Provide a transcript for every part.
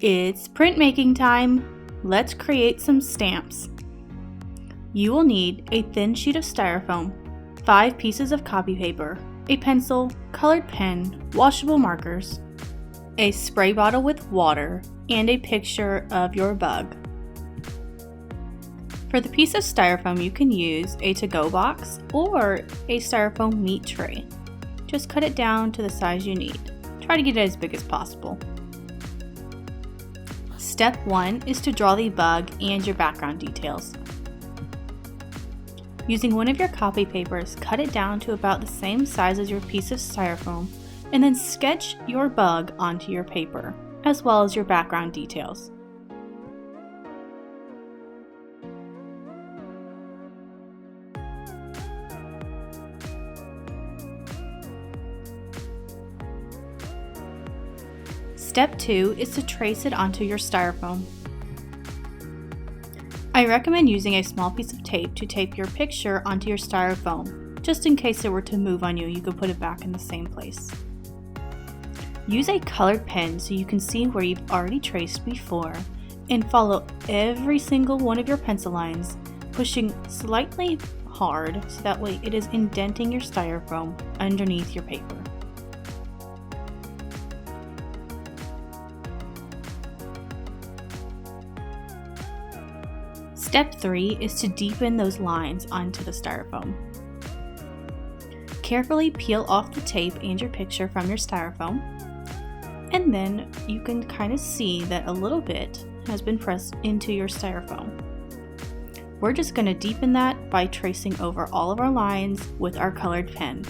It's printmaking time! Let's create some stamps. You will need a thin sheet of styrofoam, 5 pieces of copy paper, a pencil, colored pen, washable markers, a spray bottle with water, and a picture of your bug. For the piece of styrofoam, you can use a to-go box or a styrofoam meat tray. Just cut it down to the size you need. Try to get it as big as possible. Step 1 is to draw the bug and your background details. Using one of your copy papers, cut it down to about the same size as your piece of styrofoam, and then sketch your bug onto your paper, as well as your background details. Step 2 is to trace it onto your styrofoam. I recommend using a small piece of tape to tape your picture onto your styrofoam. Just in case it were to move on you, you could put it back in the same place. Use a colored pen so you can see where you've already traced before, and follow every single one of your pencil lines, pushing slightly hard so that way it is indenting your styrofoam underneath your paper. Step 3 is to deepen those lines onto the styrofoam. Carefully peel off the tape and your picture from your styrofoam, and then you can kind of see that a little bit has been pressed into your styrofoam. We're just going to deepen that by tracing over all of our lines with our colored pen.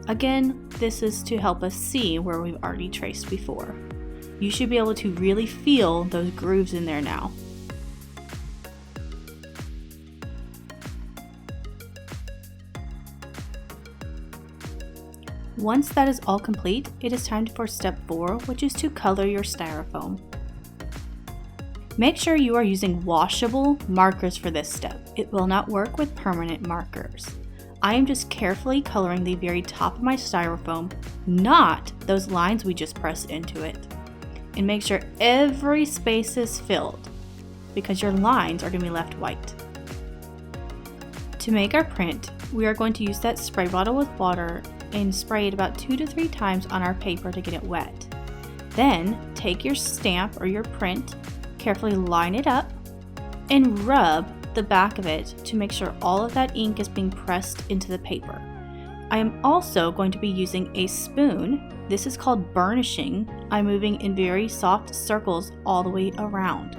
Again, this is to help us see where we've already traced before. You should be able to really feel those grooves in there now. Once that is all complete, it is time for step 4, which is to color your styrofoam. Make sure you are using washable markers for this step. It will not work with permanent markers. I am just carefully coloring the very top of my styrofoam, not those lines we just pressed into it. And make sure every space is filled, because your lines are going to be left white. To make our print, we are going to use that spray bottle with water and spray it about 2 to 3 times on our paper to get it wet. Then take your stamp or your print, carefully line it up, and rub the back of it to make sure all of that ink is being pressed into the paper. I am also going to be using a spoon. This is called burnishing. I'm moving in very soft circles all the way around.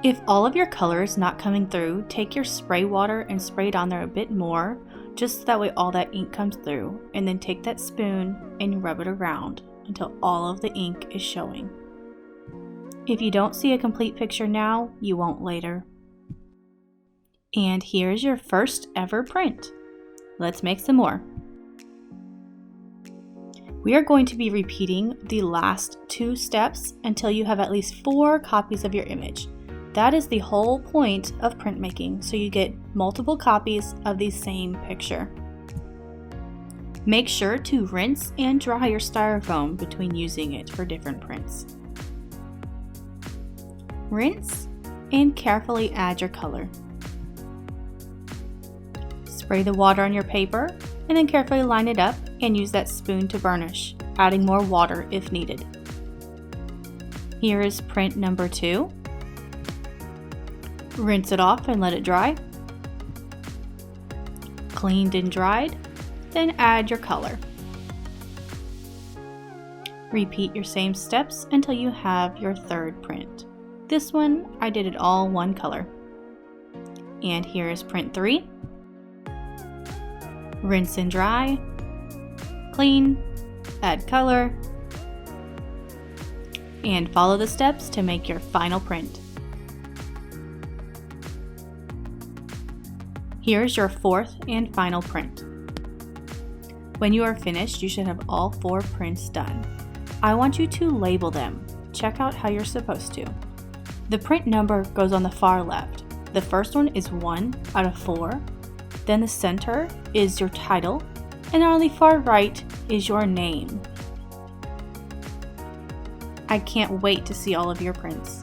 If all of your color is not coming through, take your spray water and spray it on there a bit more, just so that way all that ink comes through, and then take that spoon and rub it around until all of the ink is showing. If you don't see a complete picture now, you won't later. And here's your first ever print. Let's make some more. We are going to be repeating the last 2 steps until you have at least 4 copies of your image. That is the whole point of printmaking, so you get multiple copies of the same picture. Make sure to rinse and dry your styrofoam between using it for different prints. Rinse and carefully add your color. Spray the water on your paper and then carefully line it up and use that spoon to burnish, adding more water if needed. Here is print number 2. Rinse it off and let it dry. Cleaned and dried, then add your color. Repeat your same steps until you have your 3rd print. This one, I did it all one color. And here is print 3. Rinse and dry, clean, add color, and follow the steps to make your final print. Here's your 4th and final print. When you are finished, you should have all 4 prints done. I want you to label them. Check out how you're supposed to. The print number goes on the far left. The first one is 1 out of 4. Then the center is your title, and on the far right is your name. I can't wait to see all of your prints.